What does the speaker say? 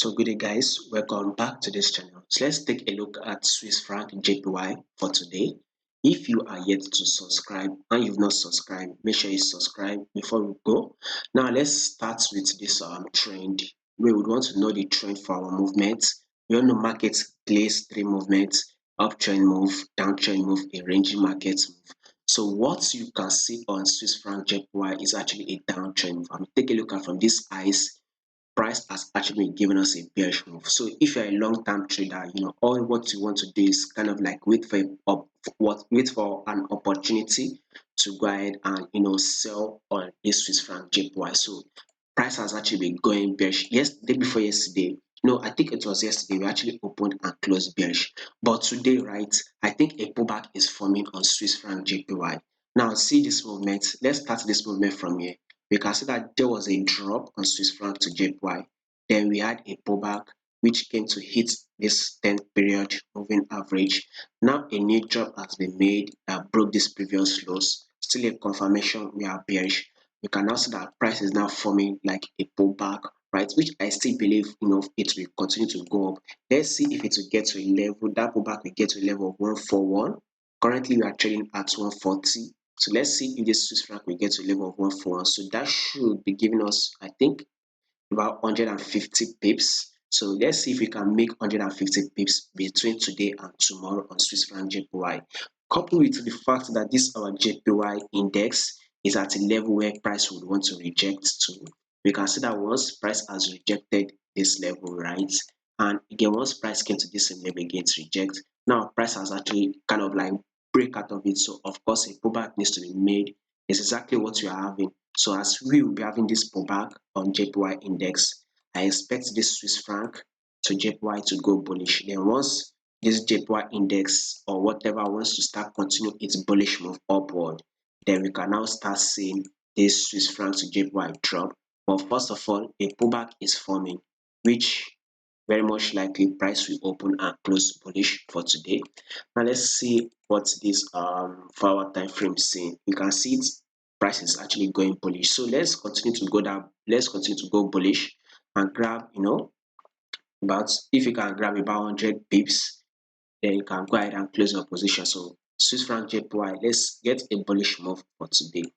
So good day guys, welcome back to this channel. So let's take a look at Swiss franc JPY for today. If you are yet to subscribe and you've not subscribed, make sure you subscribe before we go. Now let's start with this trend. We would want to know the trend for our movement. We all know markets plays three movements: uptrend move, downtrend move, a ranging market move. So what you can see on Swiss franc JPY is actually a downtrend move. Take a look at from this eyes. Price has actually been giving us a bearish move. So if you're a long-term trader, all what you want to do is kind of like wait for an opportunity to go ahead and sell on this Swiss franc JPY. So price has actually been going bearish. Day before yesterday, no, I think it was yesterday, we actually opened and closed bearish. But today, right, I think a pullback is forming on Swiss franc JPY. Now see this movement. Let's start this movement from here. We can see that there was a drop on Swiss franc to JPY. Then we had a pullback which came to hit this 10 period moving average. Now a new drop has been made that broke this previous lows. Still a confirmation we are bearish. We can now see that price is now forming like a pullback, right? Which I still believe it will continue to go up. Let's see if it will get to a level. That pullback will get to a level of 141. Currently we are trading at 140. So let's see if this Swiss franc will get to a level of 141. So that should be giving us, I think, about 150 pips. So let's see if we can make 150 pips between today and tomorrow on Swiss franc JPY. Coupled with the fact that this our JPY index is at a level where price would want to reject to, we can see that once price has rejected this level, right? And again, once price came to this same level again to reject, now price has actually kind of like break out of it. So of course a pullback needs to be made. It's exactly what we are having. So as we will be having this pullback on JPY index, I expect this Swiss franc to JPY to go bullish. Then once this JPY index or whatever wants to start continue its bullish move upward, then we can now start seeing this Swiss franc to JPY drop. But first of all, a pullback is forming, which very much likely price will open and close bullish for today. Now let's see what this 4-hour time frame is saying. You can see it, price is actually going bullish. So let's continue to go down. Let's continue to go bullish and grab, about, if you can grab about 100 pips, then you can go ahead and close your position. So Swiss franc JPY, let's get a bullish move for today.